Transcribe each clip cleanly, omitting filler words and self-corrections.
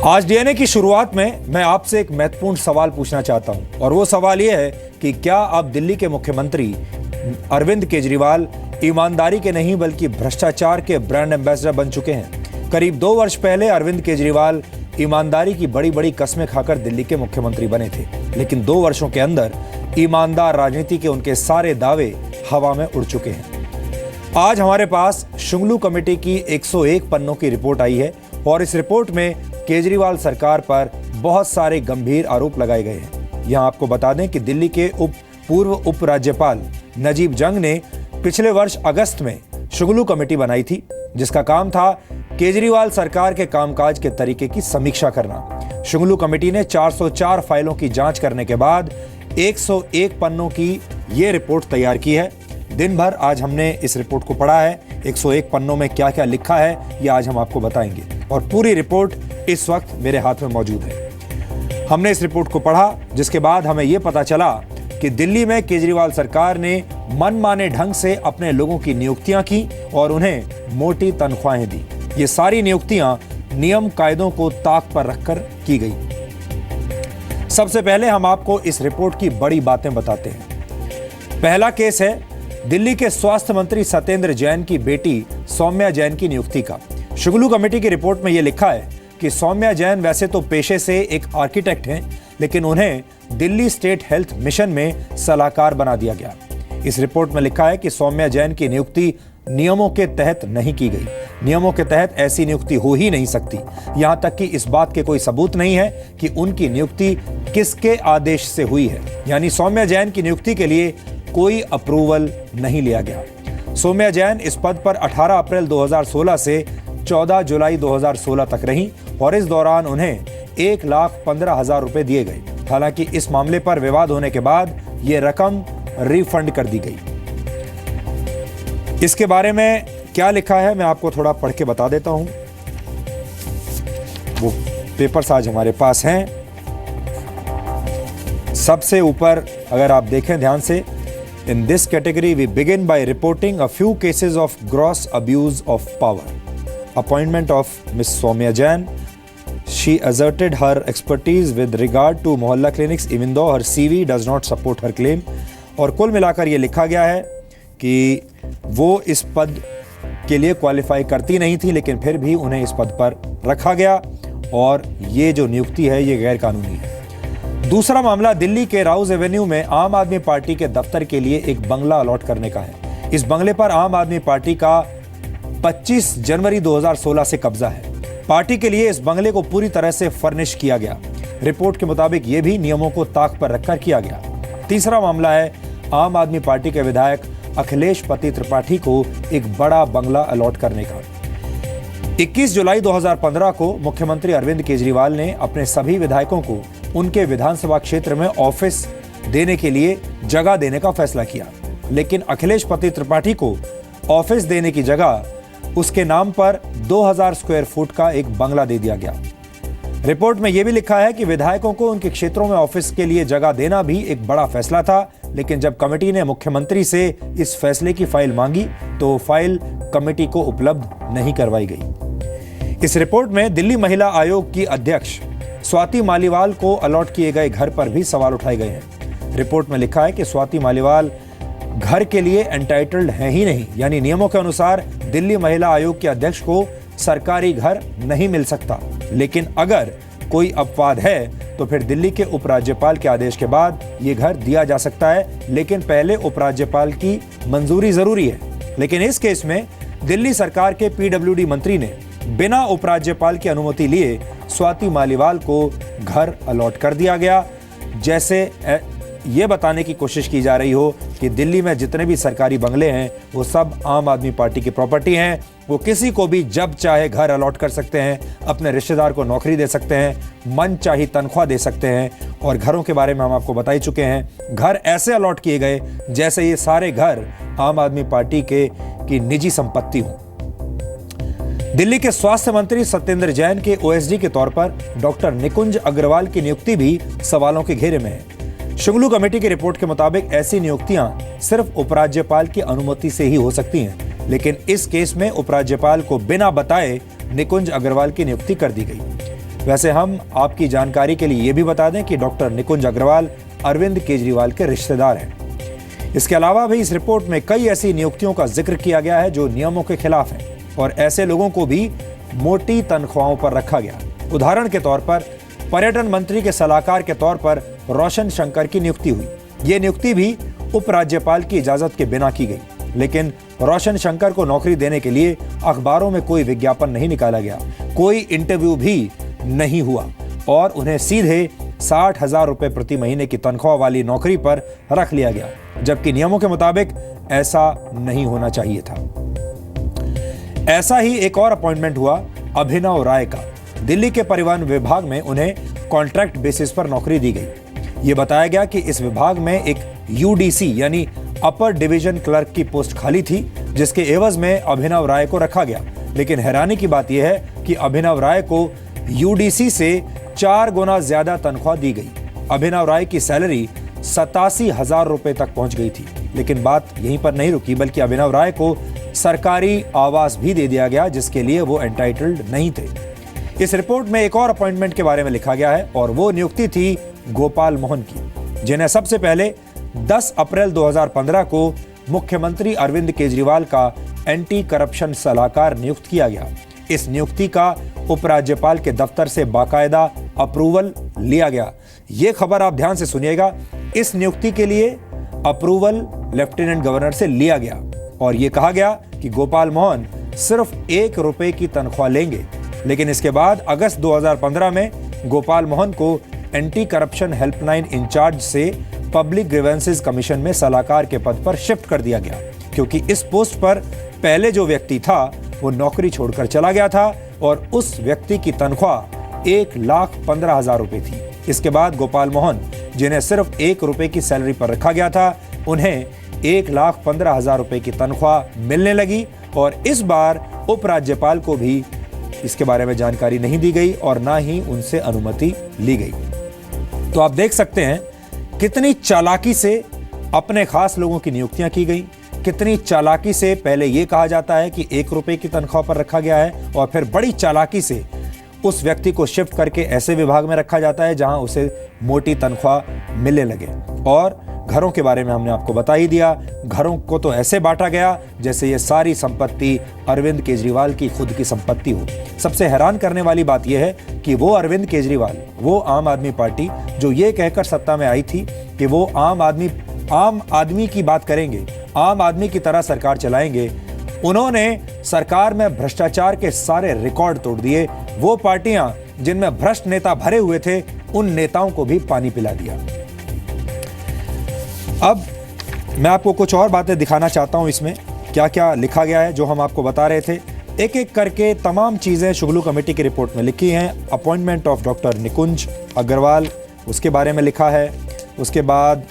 आज डीएनए की शुरुआत में मैं आपसे एक महत्वपूर्ण सवाल पूछना चाहता हूं और वो सवाल ये है कि क्या अब दिल्ली के मुख्यमंत्री अरविंद केजरीवाल ईमानदारी के नहीं बल्कि भ्रष्टाचार के ब्रांड एम्बेसडर बन चुके हैं। करीब 2 वर्ष पहले अरविंद केजरीवाल ईमानदारी की बड़ी बड़ी कस्में खाकर दिल्ली के मुख्यमंत्री बने थे, लेकिन 2 वर्षों के अंदर ईमानदार राजनीति के उनके सारे दावे हवा में उड़ चुके हैं। आज हमारे पास शुंगलू कमेटी की 101 पन्नों की रिपोर्ट आई है और इस रिपोर्ट में केजरीवाल सरकार पर बहुत सारे गंभीर आरोप लगाए गए हैं। यहां आपको बता दें कि दिल्ली के पूर्व उप राज्यपाल नजीब जंग ने पिछले वर्ष अगस्त में शुंगलू कमेटी बनाई थी, जिसका काम था केजरीवाल सरकार के कामकाज के तरीके की समीक्षा करना। शुंगलू कमेटी ने 404 फाइलों की जांच करने के बाद 101 पन्नों की ये रिपोर्ट तैयार की है। दिन भर आज हमने इस रिपोर्ट को पढ़ा है। 101 पन्नों में क्या क्या लिखा है ये आज हम आपको बताएंगे और पूरी रिपोर्ट इस वक्त मेरे हाथ में मौजूद है। हमने इस रिपोर्ट को पढ़ा, जिसके बाद हमें यह पता चला कि दिल्ली में केजरीवाल सरकार ने मनमाने ढंग से अपने लोगों की नियुक्तियां की और उन्हें मोटी तनख्वाहें दी। ये सारी नियुक्तियां नियम कायदों को ताक पर रखकर की गई। सबसे पहले हम आपको इस रिपोर्ट की बड़ी बातें बताते हैं। पहला केस है दिल्ली के स्वास्थ्य मंत्री सत्येंद्र जैन की बेटी सौम्या जैन की नियुक्ति का। शुंगलू कमेटी की रिपोर्ट में यह लिखा है कि सौम्या जैन वैसे तो पेशे से एक आर्किटेक्ट हैं, लेकिन उन्हें दिल्ली स्टेट हेल्थ मिशन में सलाहकार बना दिया गया। इस रिपोर्ट में लिखा है कि सौम्या जैन की नियुक्ति नियमों के तहत नहीं की गई। नियमों के तहत ऐसी नियुक्ति हो ही नहीं सकती। यहां तक कि इस बात के कोई सबूत नहीं है कि उनकी नियुक्ति किसके आदेश से हुई है, यानी सौम्या जैन की नियुक्ति के लिए कोई अप्रूवल नहीं लिया गया। सौम्या जैन इस पद पर 18 अप्रैल 2016 से 14 जुलाई 2016 तक रहीं और इस दौरान उन्हें 1,15,000 रुपए दिए गए। हालांकि इस मामले पर विवाद होने के बाद यह रकम रिफंड कर दी गई। इसके बारे में क्या लिखा है मैं आपको थोड़ा पढ़ के बता देता हूं। वो पेपर्स आज हमारे पास हैं। सबसे ऊपर अगर आप देखें ध्यान से, In this category, we begin by reporting a few cases of gross abuse of power. Appointment of Ms. Soumya Jain. She asserted her expertise with regard to mohalla clinics, even though her CV does not support her claim. और कुल मिलाकर ये लिखा गया है कि वो इस पद के लिए क्वालिफाई करती नहीं थी, लेकिन फिर भी उन्हें इस पद पर रखा गया और ये जो नियुक्ति है ये गैर कानूनी है। दूसरा मामला दिल्ली के राउज एवेन्यू में आम आदमी पार्टी के दफ्तर के लिए एक बंगला अलॉट करने का है। इस बंगले पर आम आदमी पार्टी का 25 जनवरी 2016 से कब्जा है। पार्टी के लिए इस बंगले को पूरी तरह से फर्निश किया गया। रिपोर्ट के मुताबिक यह भी नियमों को ताक पर रखकर किया गया। तीसरा मामला है आम आदमी पार्टी के विधायक अखिलेश पति त्रिपाठी को एक बड़ा बंगला अलॉट करने का। 21 जुलाई 2015 को मुख्यमंत्री अरविंद केजरीवाल ने अपने सभी विधायकों को उनके विधानसभा क्षेत्र में ऑफिस देने के लिए जगह देने का फैसला किया, लेकिन अखिलेश पति त्रिपाठी को ऑफिस देने की जगह उसके नाम पर 2000 स्क्वायर फुट का एक बंगला दे दिया गया। रिपोर्ट में यह भी लिखा है कि विधायकों को उनके क्षेत्रों में ऑफिस के लिए जगह देना भी एक बड़ा फैसला था, लेकिन जब कमेटी ने मुख्यमंत्री से इस फैसले की फाइल मांगी तो फाइल कमेटी को उपलब्ध नहीं करवाई गई। इस रिपोर्ट में दिल्ली महिला आयोग की अध्यक्ष स्वाति मालीवाल को अलॉट किए गए घर पर भी सवाल उठाए गए हैं। रिपोर्ट में लिखा है कि स्वाति मालीवाल घर के लिए एंटाइटल्ड हैं ही नहीं, यानी नियमों के अनुसार दिल्ली महिला आयोग के अध्यक्ष को सरकारी घर नहीं मिल सकता, लेकिन अगर कोई अपवाद है तो फिर दिल्ली के उपराज्यपाल के आदेश के बाद ये घर दिया जा सकता है, लेकिन पहले उपराज्यपाल की मंजूरी जरूरी है। लेकिन इस केस में दिल्ली सरकार के पीडब्ल्यूडी मंत्री ने बिना उपराज्यपाल की अनुमति लिए स्वाति मालीवाल को घर अलॉट कर दिया गया, जैसे ये बताने की कोशिश की जा रही हो कि दिल्ली में जितने भी सरकारी बंगले हैं वो सब आम आदमी पार्टी की प्रॉपर्टी हैं। वो किसी को भी जब चाहे घर अलॉट कर सकते हैं, अपने रिश्तेदार को नौकरी दे सकते हैं, मन चाही तनख्वाह दे सकते हैं। और घरों के बारे में हम आपको बता ही चुके हैं। घर ऐसे अलॉट किए गए जैसे ये सारे घर आम आदमी पार्टी की निजी संपत्ति हो। दिल्ली के स्वास्थ्य मंत्री सत्येंद्र जैन के ओएसडी के तौर पर डॉक्टर निकुंज अग्रवाल की नियुक्ति भी सवालों के घेरे में है। शुंगलू कमेटी की रिपोर्ट के मुताबिक ऐसी नियुक्तियां सिर्फ उपराज्यपाल की अनुमति से ही हो सकती हैं, लेकिन इस केस में उपराज्यपाल को बिना बताए निकुंज अग्रवाल की नियुक्ति कर दी गई। वैसे हम आपकी जानकारी के लिए ये भी बता दें कि डॉक्टर निकुंज अग्रवाल अरविंद केजरीवाल के रिश्तेदार हैं। इसके अलावा भी इस रिपोर्ट में कई ऐसी नियुक्तियों का जिक्र किया गया है जो नियमों के खिलाफ हैं और ऐसे लोगों को भी मोटी तनख्वाहों पर रखा गया। उदाहरण के तौर पर पर्यटन मंत्री के सलाहकार के तौर पर रोशन शंकर की नियुक्ति हुई। ये नियुक्ति भी उपराज्यपाल की इजाजत के बिना की गई, लेकिन रोशन शंकर को नौकरी देने के लिए अखबारों में कोई विज्ञापन नहीं निकाला गया, कोई इंटरव्यू भी नहीं हुआ और उन्हें सीधे 60,000 रुपए प्रति महीने की तनख्वाह वाली नौकरी पर रख लिया गया, जबकि नियमों के मुताबिक ऐसा नहीं होना चाहिए था। ऐसा ही एक और अपॉइंटमेंट हुआ अभिनव राय का। दिल्ली के परिवहन विभाग में उन्हें कॉन्ट्रैक्ट बेसिस पर नौकरी दी गई। ये बताया गया कि इस विभाग में एक यूडीसी यानी अपर डिवीजन क्लर्क की पोस्ट खाली थी, जिसके एवज में अभिनव राय को रखा गया। लेकिन हैरानी की बात यह है कि अभिनव राय को यूडीसी से 4 गुना ज्यादा तनख्वाह दी गई। अभिनव राय की सैलरी 87,000 रुपए तक पहुंच गई थी। लेकिन बात यहीं पर नहीं रुकी, बल्कि अभिनव राय को सरकारी आवास भी दे दिया गया, जिसके लिए वो एंटाइटल्ड नहीं थे। इस रिपोर्ट में एक और अपॉइंटमेंट के बारे में लिखा गया है और वो नियुक्ति थी गोपाल मोहन की, जिन्हें सबसे पहले 10 अप्रैल 2015 को मुख्यमंत्री अरविंद केजरीवाल का एंटी करप्शन सलाहकार नियुक्त किया गया। इस नियुक्ति का उपराज्यपाल के दफ्तर से बाकायदा अप्रूवल लिया गया। ये खबर आप ध्यान से सुनिएगा। इस नियुक्ति के लिए अप्रूवल लेफ्टिनेंट गवर्नर से लिया गया और यह कहा गया कि गोपाल मोहन सिर्फ 1 रुपए की तनख्वाह लेंगे। लेकिन इसके बाद अगस्त 2015 में गोपाल मोहन को एंटी करप्शन हेल्पलाइन इंचार्ज से पब्लिक ग्रीवेंसेस कमीशन में सलाहकार के पद पर शिफ्ट कर दिया गया, क्योंकि इस पोस्ट पर पहले जो व्यक्ति था वो नौकरी छोड़कर चला गया था और उस व्यक्ति की तनख्वाह 1,15,000 रुपए थी। इसके बाद गोपाल मोहन, जिन्हें सिर्फ 1 रुपए की सैलरी पर रखा गया था, उन्हें 1,15,000 रुपए की तनख्वाह मिलने लगी और इस बार उपराज्यपाल को भी इसके बारे में जानकारी नहीं दी गई और ना ही उनसे अनुमति ली गई। तो आप देख सकते हैं कितनी चालाकी से अपने खास लोगों की नियुक्तियां की गई, कितनी चालाकी से पहले यह कहा जाता है कि 1 रुपए की तनख्वाह पर रखा गया है और फिर बड़ी चालाकी से उस व्यक्ति को शिफ्ट करके ऐसे विभाग में रखा जाता है जहां उसे मोटी तनख्वाह मिलने लगे। और घरों के बारे में हमने आपको बता ही दिया। घरों को तो ऐसे बांटा गया जैसे ये सारी संपत्ति अरविंद केजरीवाल की खुद की संपत्ति हो। सबसे हैरान करने वाली बात यह है कि वो अरविंद केजरीवाल, वो आम आदमी पार्टी जो ये कहकर सत्ता में आई थी कि वो आम आदमी की बात करेंगे, आम आदमी की तरह सरकार चलाएंगे, उन्होंने सरकार में भ्रष्टाचार के सारे रिकॉर्ड तोड़ दिए। वो पार्टियां जिनमें भ्रष्ट नेता भरे हुए थे, उन नेताओं को भी पानी पिला दिया। अब मैं आपको कुछ और बातें दिखाना चाहता हूं, इसमें क्या क्या लिखा गया है जो हम आपको बता रहे थे। एक एक करके तमाम चीजें शुगलू कमेटी की रिपोर्ट में लिखी हैं। अपॉइंटमेंट ऑफ डॉक्टर निकुंज अग्रवाल, उसके बारे में लिखा है। उसके बाद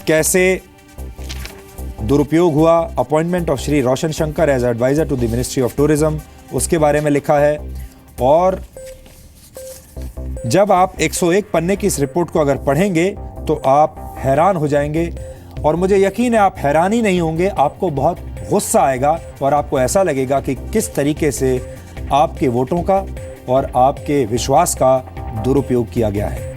कैसे दुरुपयोग हुआ, appointment of Shri Roshan Shankar as adviser to the ministry of tourism, उसके बारे में लिखा है। और जब आप 101 पन्ने की इस रिपोर्ट को अगर पढ़ेंगे तो आप हैरान हो जाएंगे और मुझे यकीन है आप हैरान ही नहीं होंगे, आपको बहुत गुस्सा आएगा और आपको ऐसा लगेगा कि किस तरीके से आपके वोटों का और आपके विश्वास का दुरुपयोग किया गया है।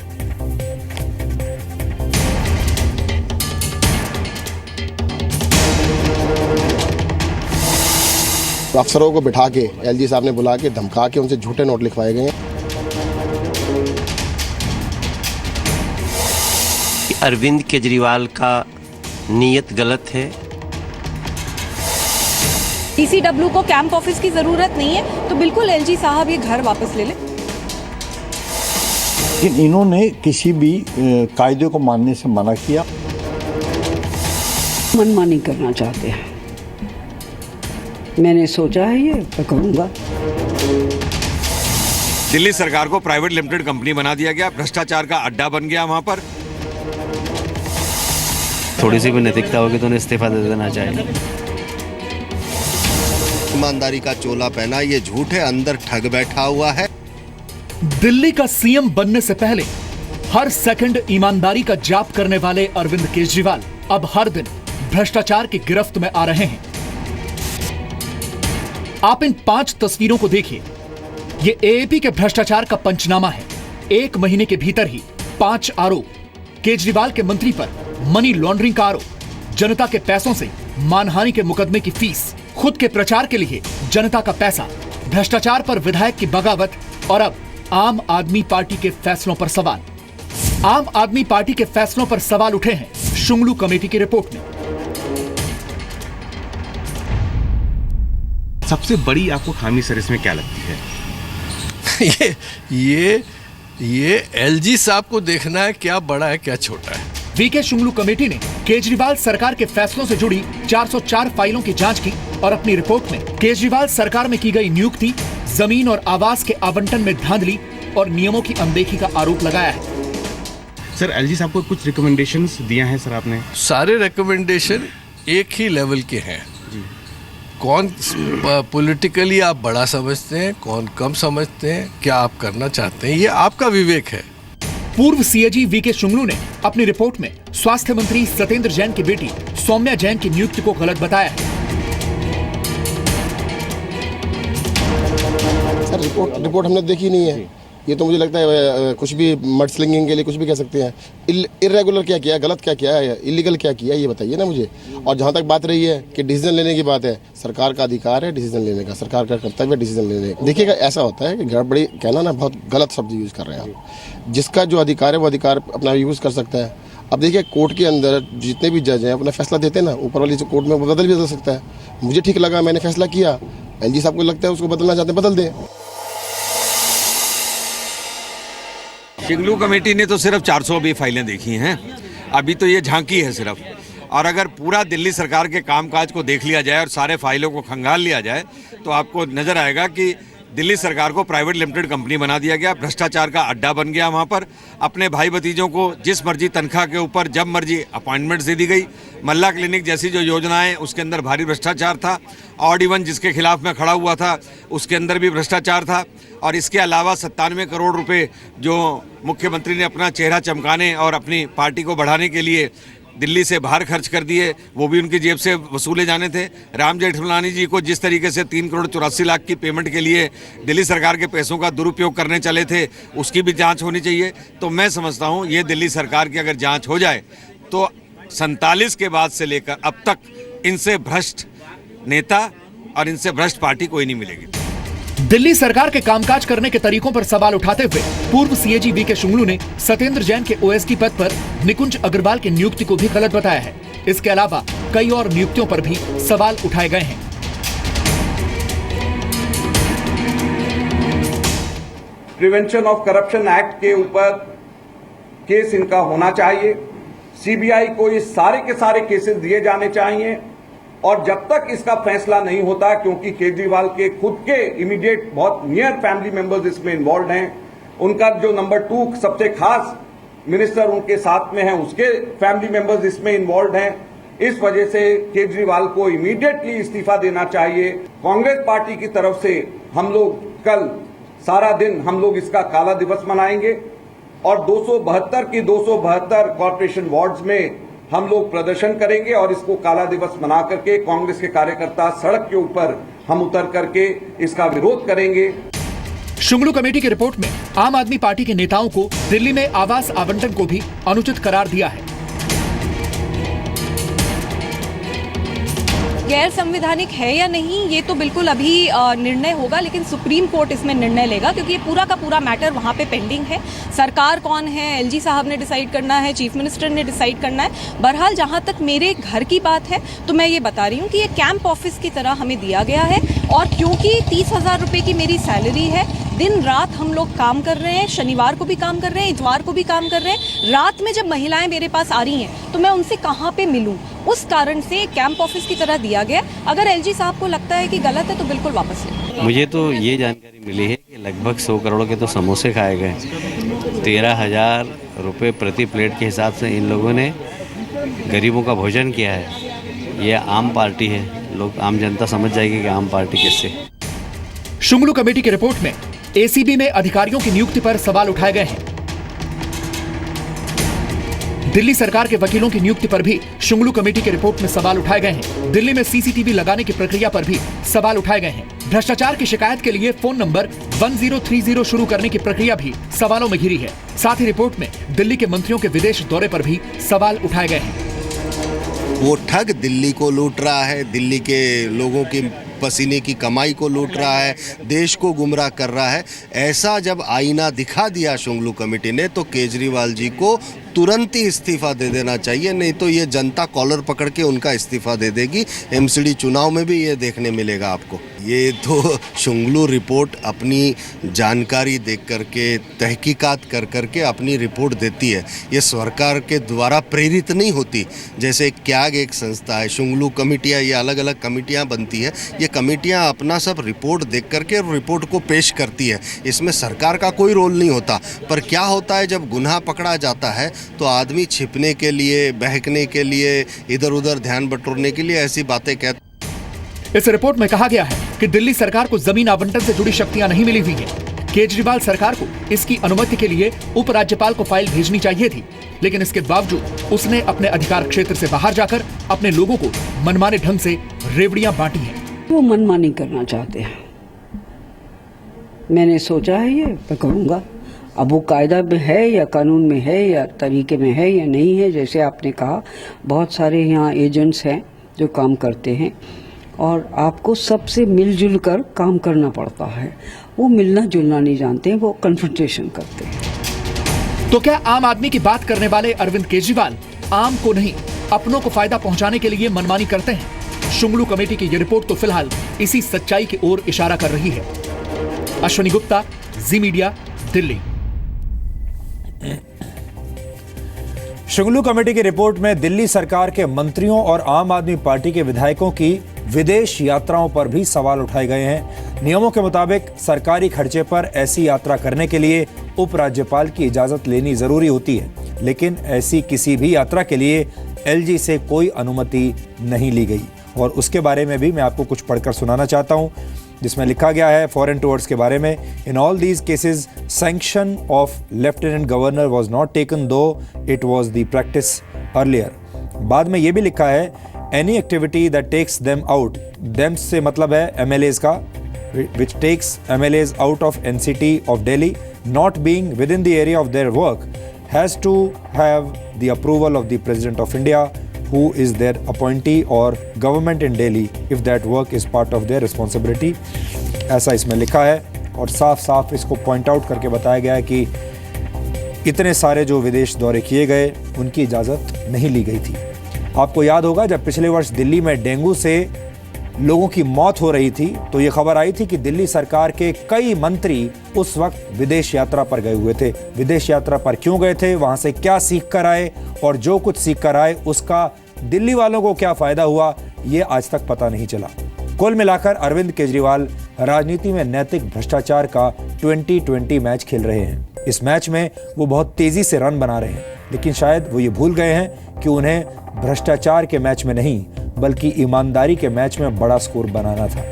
अफसरों को बिठा के एलजी साहब ने बुला के धमका के उनसे झूठे नोट लिखवाए गए हैं। अरविंद केजरीवाल का नीयत गलत है। ईसीडब्ल्यू को कैंप ऑफिस की जरूरत नहीं है तो बिल्कुल एलजी साहब ये घर वापस ले लें। लेकिन इन्होंने किसी भी कायदे को मानने से मना किया। मनमानी करना चाहते हैं, मैंने सोचा है ये तो करूंगा। दिल्ली सरकार को प्राइवेट लिमिटेड कंपनी बना दिया गया, भ्रष्टाचार का अड्डा बन गया वहां पर। थोड़ी सी भी नैतिकता होगी तो उन्हें इस्तीफा दे देना चाहिए। ईमानदारी का चोला पहना, ये झूठ है, अंदर ठग बैठा हुआ है। दिल्ली का सीएम बनने से पहले हर सेकंड ईमानदारी का जाप करने वाले अरविंद केजरीवाल अब हर दिन भ्रष्टाचार की गिरफ्त में आ रहे हैं। आप इन 5 तस्वीरों को देखिए। ये एएपी के भ्रष्टाचार का पंचनामा है। 1 महीने के भीतर ही 5 आरोप, केजरीवाल के मंत्री पर मनी लॉन्ड्रिंग का आरोप, जनता के पैसों से मानहानि के मुकदमे की फीस, खुद के प्रचार के लिए जनता का पैसा, भ्रष्टाचार पर विधायक की बगावत और अब आम आदमी पार्टी के फैसलों पर सवाल। आम आदमी पार्टी के फैसलों पर सवाल उठे हैं शुंगलू कमेटी की रिपोर्ट में। सबसे बड़ी आपको खामी सर इसमें क्या लगती है? ये एलजी साहब को देखना है क्या बड़ा है क्या छोटा है। वीके शुंगलू कमेटी ने केजरीवाल सरकार के फैसलों से जुड़ी 404 फाइलों की जांच की और अपनी रिपोर्ट में केजरीवाल सरकार में की गई नियुक्ति, जमीन और आवास के आवंटन में धांधली और नियमों की अनदेखी का आरोप लगाया है। सर एलजी साहब को कुछ रिकमेंडेशंस दिया है सर आपने? सारे रिकमेंडेशन एक ही लेवल के हैं। कौन पॉलिटिकली आप बड़ा समझते हैं, कौन कम समझते हैं, क्या आप करना चाहते हैं, ये आपका विवेक है। पूर्व सीएजी वीके शुंगलू ने अपनी रिपोर्ट में स्वास्थ्य मंत्री सत्येंद्र जैन की बेटी सौम्या जैन की नियुक्ति को गलत बताया है। सर रिपोर्ट हमने देखी नहीं है। ये तो मुझे लगता है कुछ भी मड स्लिंगिंग के लिए कुछ भी कह सकते हैं। इरेगुलर क्या किया, गलत क्या किया है, इलीगल क्या किया, ये बताइए ना मुझे। और जहाँ तक बात रही है कि डिसीजन लेने की बात है, सरकार का अधिकार है डिसीजन लेने का, सरकार का कर्तव्य है डिसीजन लेने का। देखिएगा ऐसा होता है कि गड़बड़ी कहना ना बहुत गलत शब्द यूज़ कर रहे हैं आप। जिसका जो अधिकार है वो अधिकार अपना यूज़ कर सकता है। अब देखिए कोर्ट के अंदर जितने भी जज हैं अपना फैसला देते हैं ना, ऊपर वाली जो कोर्ट में वो बदल भी बदल सकता है। मुझे ठीक लगा, मैंने फैसला किया, एलजी साहब को लगता है उसको बदलना चाहते हैं, बदल दें। शुंगलू कमेटी ने तो सिर्फ 400 भी फाइलें देखी हैं, अभी तो ये झांकी है सिर्फ। और अगर पूरा दिल्ली सरकार के कामकाज को देख लिया जाए और सारे फाइलों को खंगाल लिया जाए तो आपको नजर आएगा कि दिल्ली सरकार को प्राइवेट लिमिटेड कंपनी बना दिया गया, भ्रष्टाचार का अड्डा बन गया। वहाँ पर अपने भाई भतीजों को जिस मर्जी तनख्वाह के ऊपर जब मर्जी अपॉइंटमेंट्स दे दी गई। मल्ला क्लिनिक जैसी जो योजनाएं उसके अंदर भारी भ्रष्टाचार था। ऑड इवन जिसके खिलाफ मैं खड़ा हुआ था उसके अंदर भी भ्रष्टाचार था। और इसके अलावा 97 करोड़ रुपए जो मुख्यमंत्री ने अपना चेहरा चमकाने और अपनी पार्टी को बढ़ाने के लिए दिल्ली से बाहर खर्च कर दिए, वो भी उनकी जेब से वसूले जाने थे। राम जेठमलानी जी को जिस तरीके से 3 करोड़ 84 लाख की पेमेंट के लिए दिल्ली सरकार के पैसों का दुरुपयोग करने चले थे, उसकी भी जांच होनी चाहिए। तो मैं समझता हूँ ये दिल्ली सरकार की अगर जांच हो जाए तो 47 के बाद से लेकर अब तक इनसे भ्रष्ट नेता और इनसे भ्रष्ट पार्टी कोई नहीं मिलेगी। दिल्ली सरकार के कामकाज करने के तरीकों पर सवाल उठाते हुए पूर्व सीएजी वीके शुंगलू ने सत्येंद्र जैन के ओएसडी पद पर निकुंज अग्रवाल की नियुक्ति को भी गलत बताया है। इसके अलावा कई और नियुक्तियों पर भी सवाल उठाए गए हैं। प्रिवेंशन ऑफ करप्शन एक्ट के ऊपर केस इनका होना चाहिए। सीबीआई को ये सारे के सारे केसेस दिए जाने चाहिए। और जब तक इसका फैसला नहीं होता, क्योंकि केजरीवाल के खुद के इमीडिएट बहुत नियर फैमिली मेंबर्स इसमें इन्वॉल्व हैं, उनका जो नंबर 2 सबसे खास मिनिस्टर उनके साथ में है उसके फैमिली मेंबर्स इसमें इन्वॉल्व हैं। इस वजह से केजरीवाल को इमीडिएटली इस्तीफा देना चाहिए। कांग्रेस पार्टी की तरफ से हम लोग कल सारा दिन हम लोग इसका काला दिवस मनाएंगे और 272 की 272 कॉर्पोरेशन वार्ड्स में हम लोग प्रदर्शन करेंगे और इसको काला दिवस मना करके कांग्रेस के कार्यकर्ता सड़क के ऊपर हम उतर करके इसका विरोध करेंगे। शुंगलू कमेटी की रिपोर्ट में आम आदमी पार्टी के नेताओं को दिल्ली में आवास आवंटन को भी अनुचित करार दिया है। गैर संवैधानिक है या नहीं ये तो बिल्कुल अभी निर्णय होगा, लेकिन सुप्रीम कोर्ट इसमें निर्णय लेगा, क्योंकि ये पूरा का पूरा मैटर वहाँ पे पेंडिंग है। सरकार कौन है, एलजी साहब ने डिसाइड करना है, चीफ मिनिस्टर ने डिसाइड करना है। बहरहाल जहाँ तक मेरे घर की बात है तो मैं ये बता रही हूँ कि ये कैंप ऑफिस की तरह हमें दिया गया है। और क्योंकि 30,000 रुपये की मेरी सैलरी है, दिन रात हम लोग काम कर रहे हैं, शनिवार को भी काम कर रहे हैं, इतवार को भी काम कर रहे हैं। रात में जब महिलाएं मेरे पास आ रही हैं तो मैं उनसे कहाँ पे मिलूं, उस कारण से कैंप ऑफिस की तरह दिया गया। अगर एलजी साहब को लगता है कि गलत है तो बिल्कुल वापस ले। मुझे तो ये जानकारी मिली है कि लगभग 100 करोड़ के तो समोसे खाए गए। 13,000 रुपये प्रति प्लेट के हिसाब से इन लोगों ने गरीबों का भोजन किया है। ये आम पार्टी है, लोग आम जनता समझ जाएगी कि आम पार्टी कैसे। शुंगलू कमेटी की रिपोर्ट में एसीबी में अधिकारियों की नियुक्ति पर सवाल उठाए गए हैं। दिल्ली सरकार के वकीलों की नियुक्ति पर भी शुंगलू कमेटी की रिपोर्ट में सवाल उठाए गए हैं। दिल्ली में सीसीटीवी लगाने की प्रक्रिया पर भी सवाल उठाए गए हैं। भ्रष्टाचार की शिकायत के लिए फोन नंबर 1030 शुरू करने की प्रक्रिया भी सवालों में घिरी है। साथ ही रिपोर्ट में दिल्ली के मंत्रियों के विदेश दौरे पर भी सवाल उठाए गए हैं। वो ठग दिल्ली को लूट रहा है, दिल्ली के लोगों की पसीने की कमाई को लूट रहा है, देश को गुमराह कर रहा है। ऐसा जब आईना दिखा दिया शुंगलू कमेटी ने तो केजरीवाल जी को तुरंत ही इस्तीफा दे देना चाहिए, नहीं तो ये जनता कॉलर पकड़ के उनका इस्तीफा दे देगी। एमसीडी चुनाव में भी ये देखने मिलेगा आपको। ये तो शुंगलू रिपोर्ट अपनी जानकारी देख करके, तहकीकात कर करके अपनी रिपोर्ट देती है। ये सरकार के द्वारा प्रेरित नहीं होती। जैसे क्याग एक संस्था है, शुंगलू कमेटियाँ, ये अलग अलग कमेटियाँ बनती है। ये कमेटियाँ अपना सब रिपोर्ट देख करके रिपोर्ट को पेश करती है। इसमें सरकार का कोई रोल नहीं होता। पर क्या होता है, जब गुनाह पकड़ा जाता है तो आदमी छिपने के लिए, बहकने के लिए, इधर उधर ध्यान बटोरने के लिए ऐसी बातें कहते। इस रिपोर्ट में कहा गया है कि दिल्ली सरकार को जमीन आवंटन से जुड़ी शक्तियां नहीं मिली हुई है। केजरीवाल सरकार को इसकी अनुमति के लिए उपराज्यपाल को फाइल भेजनी चाहिए थी, लेकिन इसके बावजूद उसने अपने अधिकार क्षेत्र से बाहर जाकर अपने लोगों को मनमाने ढंग से रेवड़ियां बांटी हैं। वो मनमानी करना चाहते हैं। मैंने सोचा है ये मैं करूँगा। अब वो कायदा में है या कानून में है या तरीके में है या नहीं है, जैसे आपने कहा बहुत सारे यहाँ एजेंट्स हैं जो काम करते हैं और आपको सबसे मिलजुल कर काम करना पड़ता है। वो मिलना जुलना नहीं जानते हैं, वो कन्फ्रंटेशन करते हैं। तो क्या आम आदमी की बात करने वाले अरविंद केजरीवाल आम को नहीं अपनों को फायदा पहुंचाने के लिए मनमानी करते हैं? शुंगलू कमेटी की यह रिपोर्ट तो फिलहाल इसी सच्चाई की ओर इशारा कर रही है। अश्विनी गुप्ता, जी मीडिया, दिल्ली। शुंगलू कमेटी की रिपोर्ट में दिल्ली सरकार के मंत्रियों और आम आदमी पार्टी के विधायकों की विदेश यात्राओं पर भी सवाल उठाए गए हैं। नियमों के मुताबिक सरकारी खर्चे पर ऐसी यात्रा करने के लिए उपराज्यपाल की इजाजत लेनी जरूरी होती है, लेकिन ऐसी किसी भी यात्रा के लिए एलजी से कोई अनुमति नहीं ली गई। और उसके बारे में भी मैं आपको कुछ पढ़कर सुनाना चाहता हूं, जिसमें लिखा गया है फॉरेन टूर्स के बारे में। In all these cases sanction of lieutenant governor was not taken though it was the practice earlier. बाद में ये भी लिखा है any activity that takes them out, them से मतलब है एमएलएज का, which takes MLAs out of NCT of Delhi not being within the area of their work has to have the approval of the president of India who is their appointee or government in Delhi if that work is part of their responsibility। ऐसा इसमें लिखा है और साफ साफ इसको point out करके बताया गया है कि इतने सारे जो विदेश दौरे किए गए उनकी इजाज़त नहीं ली गई थी। आपको याद होगा जब पिछले वर्ष दिल्ली में डेंगू से लोगों की मौत हो रही थी तो ये खबर आई थी कि दिल्ली सरकार के कई मंत्री उस वक्त विदेश यात्रा पर गए हुए थे। विदेश यात्रा पर क्यों गए थे, वहां से क्या सीख कर आए और जो कुछ सीख कर आए उसका दिल्ली वालों को क्या फायदा हुआ, ये आज तक पता नहीं चला। कुल मिलाकर अरविंद केजरीवाल राजनीति में नैतिक भ्रष्टाचार का 2020 मैच खेल रहे हैं। इस मैच में वो बहुत तेजी से रन बना रहे हैं, लेकिन शायद वो ये भूल गए हैं कि उन्हें भ्रष्टाचार के मैच में नहीं बल्कि ईमानदारी के मैच में बड़ा स्कोर बनाना था।